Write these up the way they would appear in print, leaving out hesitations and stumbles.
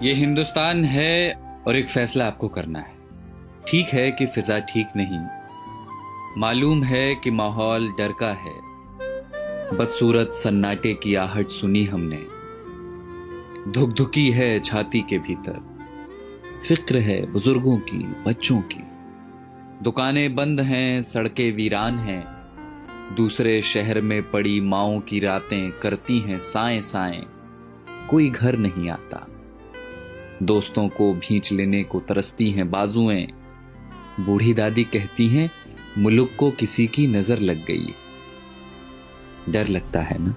ये हिंदुस्तान है और एक फैसला आपको करना है। ठीक है कि फिजा ठीक नहीं, मालूम है कि माहौल डर का है। बदसूरत सन्नाटे की आहट सुनी हमने, धुकधुकी है छाती के भीतर। फिक्र है बुजुर्गों की, बच्चों की। दुकानें बंद हैं, सड़कें वीरान हैं। दूसरे शहर में पड़ी माओं की रातें करती हैं साएं साएं। कोई घर नहीं आता, दोस्तों को भींच लेने को तरसती हैं बाजुएं। बूढ़ी दादी कहती हैं मुल्क को किसी की नजर लग गई। डर लगता है ना?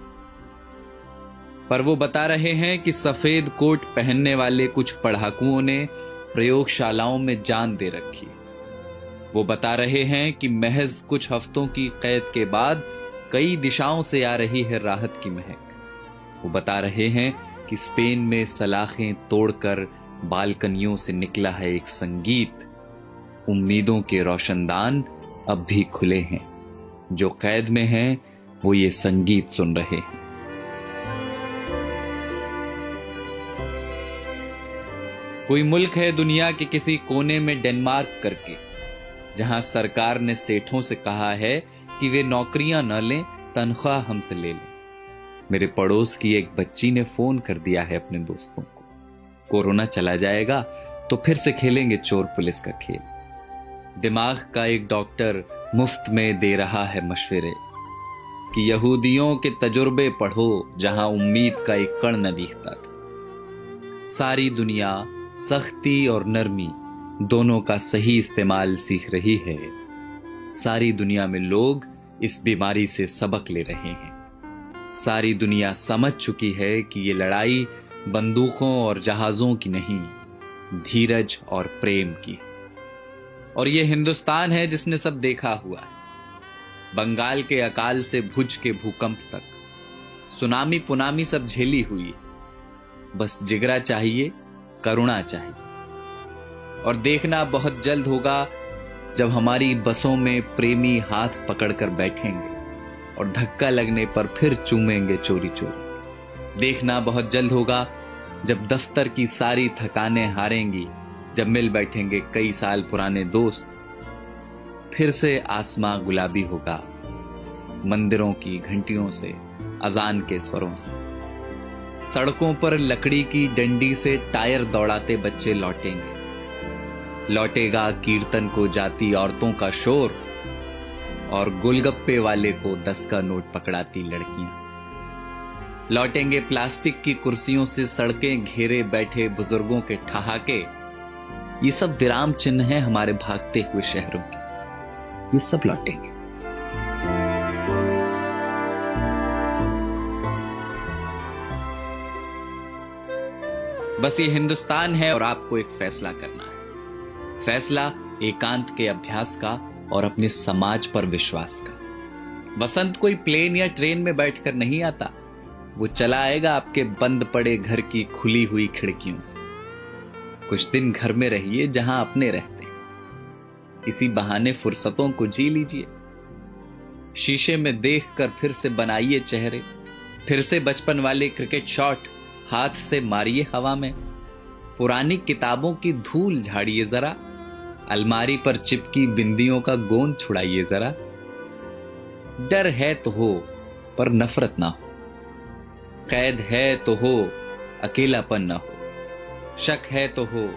पर वो बता रहे हैं कि सफेद कोट पहनने वाले कुछ पढ़ाकुओं ने प्रयोगशालाओं में जान दे रखी। वो बता रहे हैं कि महज कुछ हफ्तों की कैद के बाद कई दिशाओं से आ रही है राहत की महक। वो बता रहे हैं कि स्पेन में सलाखें तोड़कर बालकनियों से निकला है एक संगीत। उम्मीदों के रोशनदान अब भी खुले हैं, जो कैद में हैं वो ये संगीत सुन रहे हैं। कोई मुल्क है दुनिया के किसी कोने में डेनमार्क करके, जहां सरकार ने सेठों से कहा है कि वे नौकरियां न लें, तनख्वाह हमसे ले लें। मेरे पड़ोस की एक बच्ची ने फोन कर दिया है अपने दोस्तों को, कोरोना चला जाएगा तो फिर से खेलेंगे चोर पुलिस का खेल। दिमाग का एक डॉक्टर मुफ्त में दे रहा है मशवरे कि यहूदियों के तजुर्बे पढ़ो जहां उम्मीद का एक कण न दिखता था। सारी दुनिया सख्ती और नरमी दोनों का सही इस्तेमाल सीख रही है। सारी दुनिया में लोग इस बीमारी से सबक ले रहे हैं। सारी दुनिया समझ चुकी है कि ये लड़ाई बंदूकों और जहाजों की नहीं, धीरज और प्रेम की है। और ये हिंदुस्तान है जिसने सब देखा हुआ है, बंगाल के अकाल से भुज के भूकंप तक, सुनामी पुनामी सब झेली हुई है। बस जिगरा चाहिए, करुणा चाहिए। और देखना बहुत जल्द होगा जब हमारी बसों में प्रेमी हाथ पकड़कर बैठेंगे और धक्का लगने पर फिर चूमेंगे चोरी चोरी। देखना बहुत जल्द होगा जब दफ्तर की सारी थकानें हारेंगी, जब मिल बैठेंगे कई साल पुराने दोस्त। फिर से आसमां गुलाबी होगा, मंदिरों की घंटियों से, अजान के स्वरों से। सड़कों पर लकड़ी की डंडी से टायर दौड़ाते बच्चे लौटेंगे। लौटेगा कीर्तन को जाती औरतों का शोर और गोलगप्पे वाले को 10 का नोट पकड़ाती लड़कियां। लौटेंगे प्लास्टिक की कुर्सियों से सड़कें घेरे बैठे बुजुर्गों के ठहाके। ये सब विराम चिन्ह हैं हमारे भागते हुए शहरों के। ये सब लौटेंगे। बस ये हिंदुस्तान है और आपको एक फैसला करना है। फैसला एकांत के अभ्यास का और अपने समाज पर विश्वास का। बसंत कोई प्लेन या ट्रेन में बैठकर नहीं आता, वो चला आएगा आपके बंद पड़े घर की खुली हुई खिड़कियों से। कुछ दिन घर में रहिए जहां अपने रहते हैं। इसी बहाने फुर्सतों को जी लीजिए। शीशे में देखकर फिर से बनाइए चेहरे। फिर से बचपन वाले क्रिकेट शॉट हाथ से मारिए हवा में। पुरानी किताबों की धूल झाड़िए जरा। अलमारी पर चिपकी बिंदियों का गोंद छुड़ाइए जरा। डर है तो हो पर नफरत ना हो। कैद है तो हो, अकेलापन ना हो। शक है तो हो,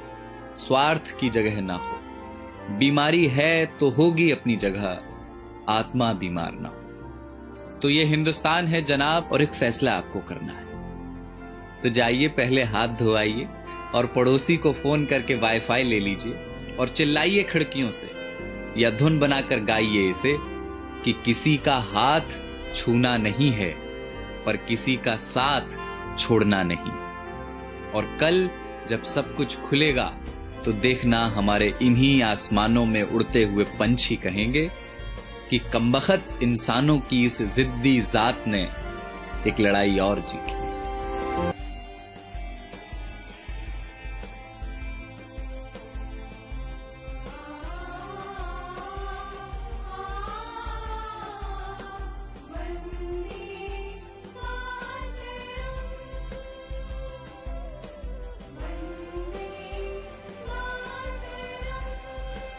स्वार्थ की जगह ना हो। बीमारी है तो होगी अपनी जगह, आत्मा बीमार ना हो। तो ये हिंदुस्तान है जनाब, और एक फैसला आपको करना है। तो जाइए पहले हाथ धोआइए और पड़ोसी को फोन करके वाईफाई ले लीजिए और चिल्लाइए खिड़कियों से या धुन बनाकर गाइए इसे कि किसी का हाथ छूना नहीं है पर किसी का साथ छोड़ना नहीं। और कल जब सब कुछ खुलेगा तो देखना हमारे इन्हीं आसमानों में उड़ते हुए पंछी कहेंगे कि कमबख्त इंसानों की इस जिद्दी जात ने एक लड़ाई और जीत ली।